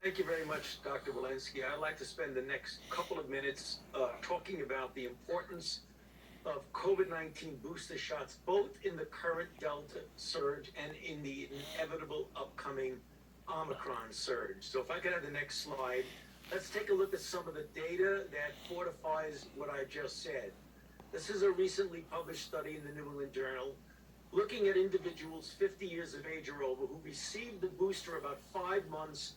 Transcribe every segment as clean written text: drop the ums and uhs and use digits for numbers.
Thank you very much, Dr. Walensky. I'd like to spend the next couple of minutes talking about the importance of COVID-19 booster shots, both in the current Delta surge and in the inevitable upcoming Omicron surge. So if I could have the next slide, let's take a look at some of the data that fortifies what I just said. This is a recently published study in the New England Journal looking at individuals 50 years of age or over who received the booster about 5 months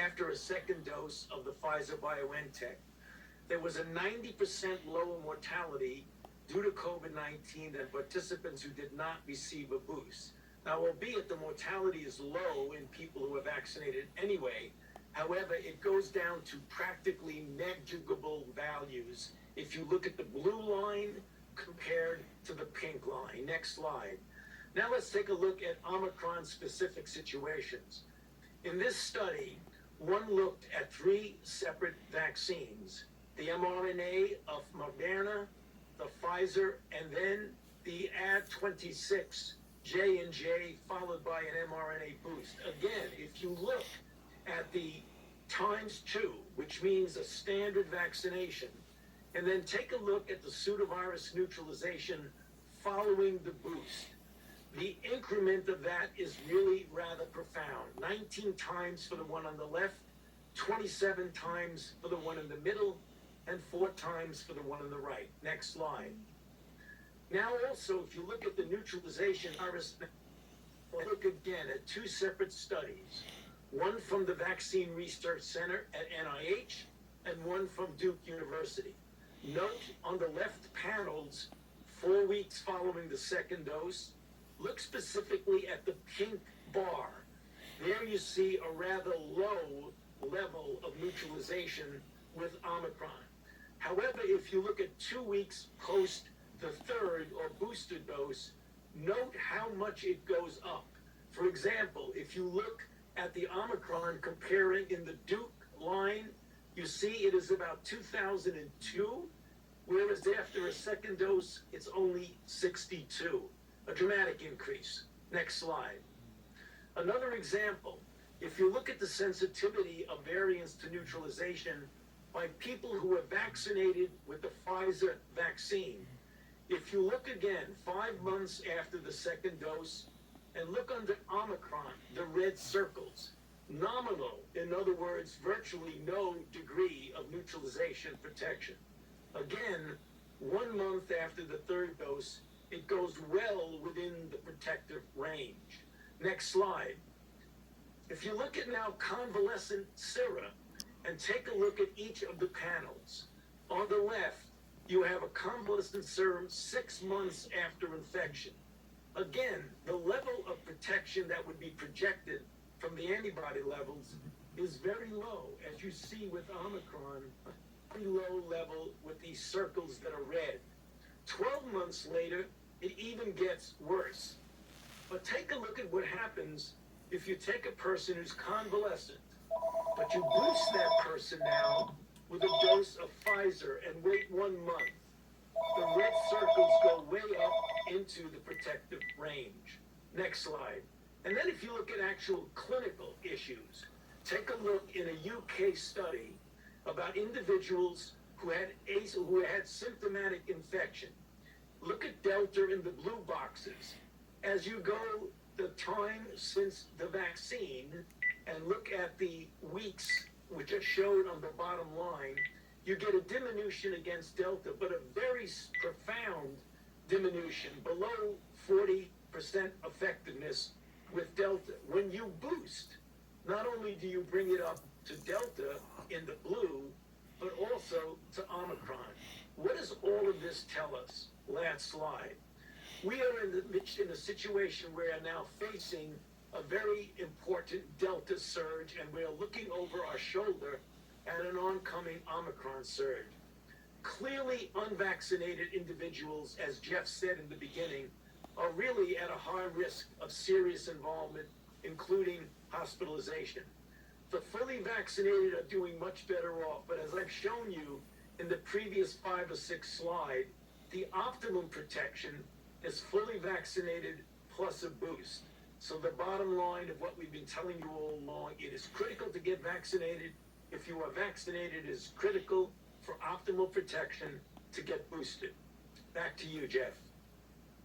after a second dose of the Pfizer-BioNTech. There was a 90% lower mortality due to COVID-19 than participants who did not receive a boost. Now, albeit the mortality is low in people who are vaccinated anyway, however, it goes down to practically negligible values if you look at the blue line compared to the pink line. Next slide. Now let's take a look at Omicron-specific situations. In this study, one looked at 3 separate vaccines: the mRNA of Moderna, the Pfizer, and then the Ad26 J&J, followed by an mRNA boost. Again, if you look at the ×2, which means a standard vaccination, and then take a look at the pseudovirus neutralization following the boost, the increment of that is really rather profound. 19 times for the one on the left, 27 times for the one in the middle, and 4 times for the one on the right. Next slide. Now also, if you look at the neutralization, look again at 2 separate studies, one from the Vaccine Research Center at NIH and one from Duke University. Note on the left panels, 4 weeks following the second dose. Look specifically at the pink bar. There you see a rather low level of neutralization with Omicron. However, if you look at 2 weeks post the third or booster dose, note how much it goes up. For example, if you look at the Omicron comparing in the Duke line, you see it is about 2002, whereas after a second dose, it's only 62. A dramatic increase. Next slide. Another example, if you look at the sensitivity of variants to neutralization by people who were vaccinated with the Pfizer vaccine, if you look again 5 months after the second dose and look under Omicron, the red circles, nominal, in other words, virtually no degree of neutralization protection. Again, 1 month after the third dose, it goes well within the protective range. Next slide. If you look at now convalescent sera and take a look at each of the panels, on the left, you have a convalescent serum 6 months after infection. Again, the level of protection that would be projected from the antibody levels is very low, as you see with Omicron, a very low level with these circles that are red. 12 months later, it even gets worse. But take a look at what happens if you take a person who's convalescent, but you boost that person now with a dose of Pfizer and wait 1 month. The red circles go way up into the protective range. Next slide. And then if you look at actual clinical issues, take a look in a UK study about individuals who had symptomatic infection. Look at Delta in the blue boxes. As you go the time since the vaccine and look at the weeks, which are shown on the bottom line, you get a diminution against Delta, but a very profound diminution, below 40% effectiveness with Delta. When you boost, not only do you bring it up to Delta in the blue, but also to Omicron. What does all of this tell us? Last slide. We are in a situation where we are now facing a very important Delta surge, and we are looking over our shoulder at an oncoming Omicron surge. Clearly, unvaccinated individuals, as Jeff said in the beginning, are really at a high risk of serious involvement, including hospitalization. The fully vaccinated are doing much better off, but as I've shown you in the previous 5 or 6 slides, the optimum protection is fully vaccinated plus a boost. So the bottom line of what we've been telling you all along, it is critical to get vaccinated. If you are vaccinated, it is critical for optimal protection to get boosted. Back to you, Jeff.